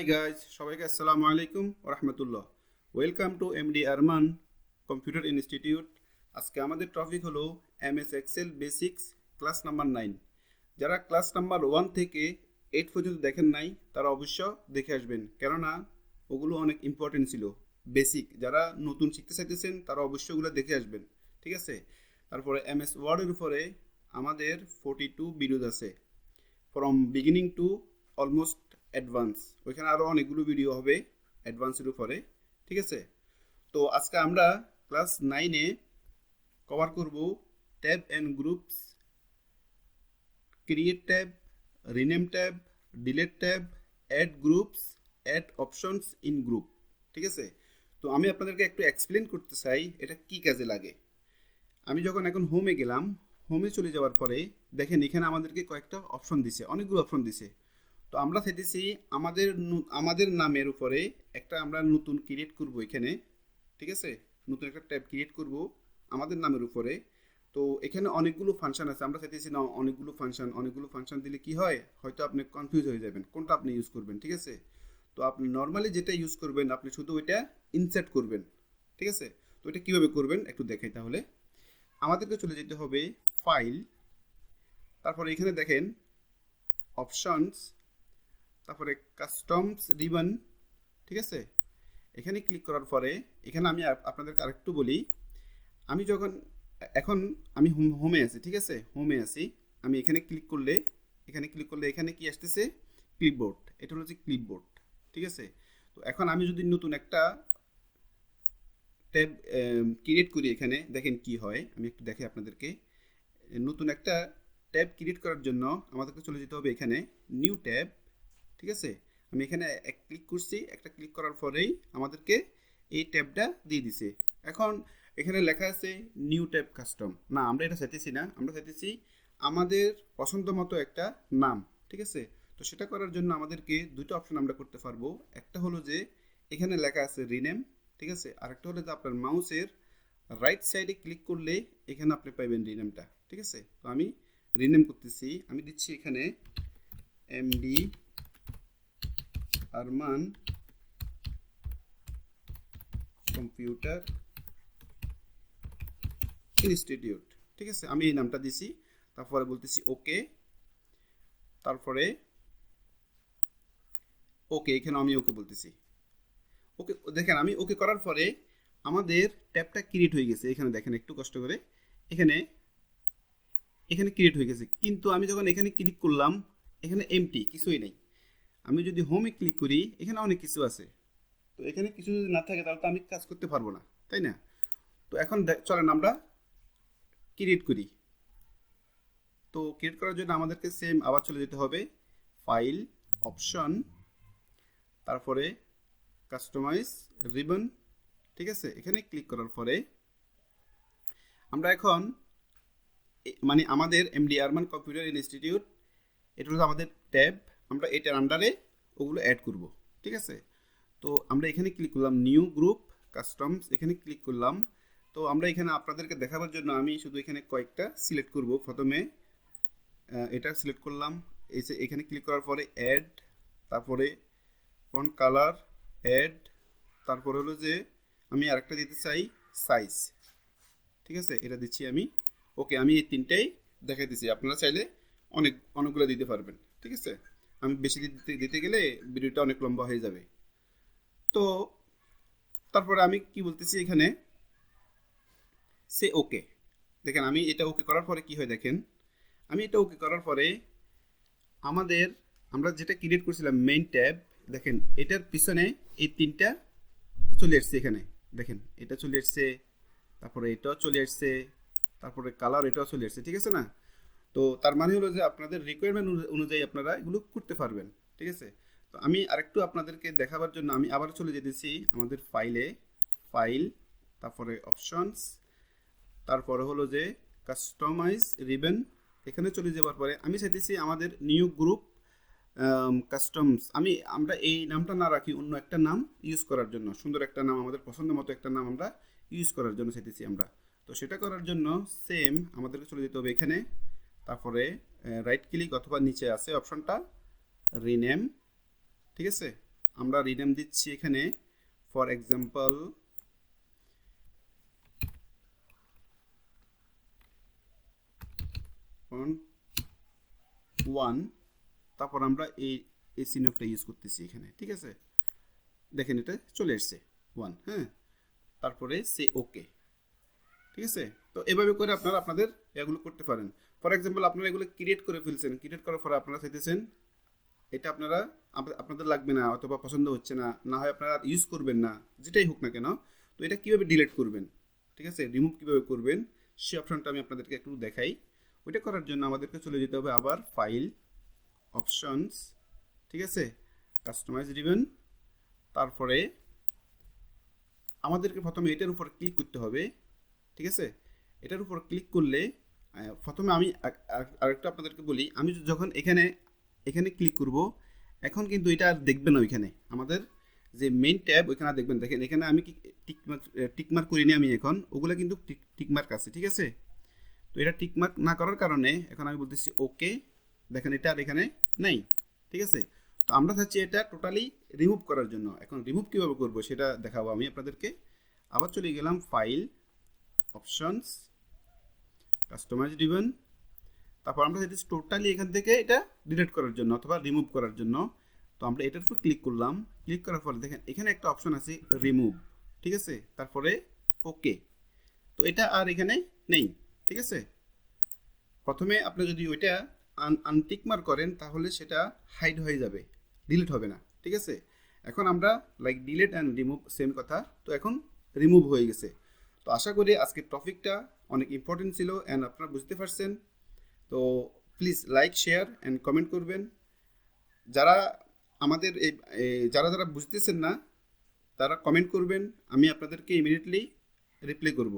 Hi guys, সবাইকে আসসালামু আলাইকুম ওয়া রাহমাতুল্লাহ। Welcome to MD Arman computer institute. আজকে আমাদের টপিক হলো MS Excel basics class number 9। যারা ক্লাস নাম্বার 1 থেকে 8 পর্যন্ত দেখেন নাই তারা অবশ্য দেখে আসবেন, কেননা ওগুলো অনেক ইম্পর্টেন্ট ছিল। বেসিক যারা নতুন শিখতে চাইতেছেন তারা অবশ্যই ওগুলো দেখে আসবেন, ঠিক আছে। তারপরে এমএস ওয়ার্ডের উপরে আমাদের 42 ভিডিওজ আছে, from beginning to almost advance. ওইখানে আরও অনেকগুলো ভিডিও হবে অ্যাডভান্সের উপরে, ঠিক আছে। তো আজকে আমরা ক্লাস 9-এ কভার করব tab and groups, create tab, rename tab, delete tab, add groups, add options in group, ঠিক আছে। তো আমি আপনাদেরকে একটু এক্সপ্লেন করতে চাই এটা কি কাজে লাগে। আমি যখন এখন হোমে গেলাম, হোমে চলে যাওয়ার পরে দেখেন এখানে আমাদেরকে কয়েকটা অপশন দিছে, অনেকগুলো অপশন দিছে। তো আমরা চাইতেছি আমাদের নামের উপরে একটা আমরা নতুন ক্রিয়েট করব এখানে, ঠিক আছে। নতুন একটা ট্যাব ক্রিয়েট করব আমাদের নামের উপরে। তো এখানে অনেকগুলো ফাংশন আছে, আমরা চাইতেছি না অনেকগুলো ফাংশন দিলে কি হয়, হয়তো আপনি কনফিউজ হয়ে যাবেন কোনটা আপনি ইউজ করবেন, ঠিক আছে। তো আপনি নর্মালি যেটা ইউজ করবেন আপনি শুধু ওইটা ইনসার্ট করবেন, ঠিক আছে। তো এটা কীভাবে করবেন একটু দেখাই তাহলে। আমাদেরকে চলে যেতে হবে ফাইল, তারপরে এখানে দেখেন অপশনস, তারপরে কাস্টমস রিবন, ঠিক আছে। এখানে ক্লিক করার পরে এখানে আমি আপনাদেরকে আরেকটু বলি, আমি যখন এখন আমি হোমে আছি, ঠিক আছে, হোমে আছি। আমি এখানে ক্লিক করলে এখানে কি আসতেছে, ক্লিপবোর্ড। এটা হলো যে ক্লিপবোর্ড, ঠিক আছে। তো এখন আমি যদি নতুন একটা ট্যাব ক্রিয়েট করি, এখানে দেখেন কি হয়, আমি একটু দেখাই আপনাদেরকে। নতুন একটা ট্যাব ক্রিয়েট করার জন্য আমাদেরকে চলে যেতে হবে এখানে নিউ ট্যাব, ঠিক আছে। আমি এখানে এক ক্লিক করছি, একটা ক্লিক করার পরেই আমাদেরকে এই ট্যাবটা দিয়ে দিছে। এখন এখানে লেখা আছে নিউ ট্যাব কাস্টম, না আমরা এটা চাইতেছি না, আমরা চাইতেছি আমাদের পছন্দ মতো একটা নাম, ঠিক আছে। তো সেটা করার জন্য আমাদেরকে দুটো অপশন আমরা করতে পারবো। একটা হলো যে এখানে লেখা আছে রিনেম, ঠিক আছে। আরেকটা হলো যে আপনার মাউসের রাইট সাইডে ক্লিক করলে এখানে আপনি পাইবেন রিনেমটা, ঠিক আছে। তো আমি রিনেম করতেছি, আমি দিচ্ছি এখানে এমডি আরমান কম্পিউটার ইনস্টিটিউট, ঠিক আছে। আমি এই নামটা দিছি, তারপরে বলতেছি ওকে, তারপরে ওকে, এখানে আমি ওকে বলতেছি। ওকে, দেখেন আমি ওকে করার পরে আমাদের ট্যাবটা ক্রিয়েট হয়ে গেছে। এখানে দেখেন একটু কষ্ট করে, এখানে এখানে ক্রিয়েট হয়ে গেছে, কিন্তু আমি যখন এখানে ক্লিক করলাম এখানে এমটি, কিছুই নেই। আমি যদি হোমে ক্লিক করি এখানে অনেক কিছু আছে। তো এখানে কিছু যদি না থাকে তাহলে তো আমি কাজ করতে পারবো না, তাই না। তো এখন চলেন আমরা ক্রিয়েট করি। তো ক্রিয়েট করার জন্য আমাদেরকে সেম আবার চলে যেতে হবে ফাইল, অপশন, তারপরে কাস্টমাইজ রিবন, ঠিক আছে। এখানে ক্লিক করার পরে আমরা এখন মানে আমাদের এমডি আরমান কম্পিউটার ইনস্টিটিউট, এটা হলো আমাদের ট্যাব, আমরা এটার আন্ডারে ওগুলো অ্যাড করব, ঠিক আছে। তো আমরা এখানে ক্লিক করলাম নিউ গ্রুপ কাস্টমস, এখানে ক্লিক করলাম। তো আমরা এখানে আপনাদেরকে দেখাবার জন্য আমি শুধু এখানে কয়েকটা সিলেক্ট করব। প্রথমে এটা সিলেক্ট করলাম, এখানে ক্লিক করার পরে অ্যাড, তারপরে ফন্ট কালার অ্যাড, তারপরে হলো যে আমি আরেকটা দিতে চাই সাইজ, ঠিক আছে, এটা দিচ্ছি আমি। ওকে, আমি এই তিনটাই দেখাই দিচ্ছি, আপনারা চাইলে অনেকগুলো দিতে পারবেন, ঠিক আছে। আমি বেশি দিতে গেলে ভিডিওটা অনেক লম্বা হয়ে যাবে। তো তারপরে আমি কি বলতেছি এখানে সে ওকে, দেখেন আমি এটা ওকে করার পরে কি হয় দেখেন, আমি এটা ওকে করার পরে আমরা যেটা ক্রিয়েট করছিলাম মেইন ট্যাব, দেখেন এটার পিছনে এই তিনটা চলে আসছে, এখানে দেখেন এটা চলে আসছে, তারপরে এটাও চলে আসছে, তারপরে কালার এটাও চলে আসছে, ঠিক আছে না। তো তার মানে হলো যে আপনাদের রিকোয়ারমেন্ট অনুযায়ী আপনারা এগুলো করতে পারবেন, ঠিক আছে। তো আমি আরেকটু আপনাদেরকে দেখাবার জন্য আমি আবার চলে যেতেছি আমাদের ফাইল, তারপরে অপশনস, তারপরে হলো যে কাস্টমাইজ রিবন। এখানে চলে যাওয়ার পরে আমি চাইতেছি আমাদের নিউ গ্রুপ কাস্টমস, আমরা এই নামটা না রাখি, অন্য একটা নাম ইউজ করার জন্য, সুন্দর একটা নাম, আমাদের পছন্দ মতো একটা নাম আমরা ইউজ করার জন্য চাইতেছি আমরা। তো সেটা করার জন্য সেম আমাদেরকে চলে যেতে হবে এখানে, তারপরে রাইট ক্লিক অথবা নিচে আছে অপশনটা রিনেম, ঠিক আছে। আমরা রিনেম দিচ্ছি এখানে ফর এক্সাম্পল ফন্ট 1, তারপর আমরা এই সিনফটা ইউজ করতেছি এখানে, ঠিক আছে। দেখেন এটা চলে এসছে 1, হ্যাঁ। তারপরে সে ওকে, ঠিক আছে। তো এভাবে করে আপনারা আপনাদের এগুলো করতে পারেন। ফর এক্সাম্পল আপনারা এগুলো ক্রিয়েট করে ফেলছেন, ক্রিয়েট করার পরে আপনারা চাইতেছেন এটা আপনারা আপনাদের লাগবে না অথবা পছন্দ হচ্ছে না, না হয় আপনারা ইউজ করবেন না, যেটাই হোক না কেন। তো এটা কীভাবে ডিলিট করবেন, ঠিক আছে, রিমুভ কীভাবে করবেন সেই অপশনটা আমি আপনাদেরকে একটু দেখাই। ওইটা করার জন্য আমাদেরকে চলে যেতে হবে আবার ফাইল, অপশনস, ঠিক আছে, কাস্টমাইজ রিবন। তারপরে আমাদেরকে প্রথমে এটার উপর ক্লিক করতে হবে, ঠিক আছে। এটার উপর ক্লিক করলে প্রথমে আমি আরেকটা আপনাদেরকে বলি, আমি যখন এখানে এখানে ক্লিক করব, এখন কিন্তু এটা আর দেখবেন না। ওইখানে আমাদের যে মেইন ট্যাব ওইখানে দেখবেন, দেখেন এখানে আমি কি টিকমার্ক করিনি আমি, এখন ওগুলো কিন্তু টিকমার্ক আছে, ঠিক আছে। তো এটা টিকমার্ক না করার কারণে এখন আমি বলতেছি ওকে, দেখেন এটা আর এখানে নেই, ঠিক আছে। তো আমরা চাচ্ছি এটা টোটালি রিমুভ করার জন্য। এখন রিমুভ কীভাবে করবো সেটা দেখাবো আমি আপনাদেরকে। আবার চলে গেলাম ফাইল, অপশনস, কাস্টমাইজ রিবন। তারপর আমরা চাইতেছি টোটালি এখান থেকে এটা ডিলিট করার জন্য অথবা রিমুভ করার জন্য। তো আমরা এটার উপর ক্লিক করলাম, ক্লিক করার পরে দেখেন এখানে একটা অপশন আছে রিমুভ, ঠিক আছে। তারপরে ওকে। তো এটা আর এখানে নেই, ঠিক আছে। প্রথমে আপনি যদি ওইটা আনটিকমার্ক করেন তাহলে সেটা হাইড হয়ে যাবে, ডিলিট হবে না, ঠিক আছে। এখন আমরা like delete and remove same কথা, তো এখন রিমুভ হয়ে গেছে। তো আশা করি আজকের টপিকটা অনেক ইম্পর্টেন্ট ছিল অ্যান্ড আপনারা বুঝতে পারছেন। তো please like, share and comment করবেন। যারা আমাদের যারা যারা বুঝতেছেন না তারা কমেন্ট করবেন, আমি আপনাদেরকে ইমিডিয়েটলি রিপ্লাই করব।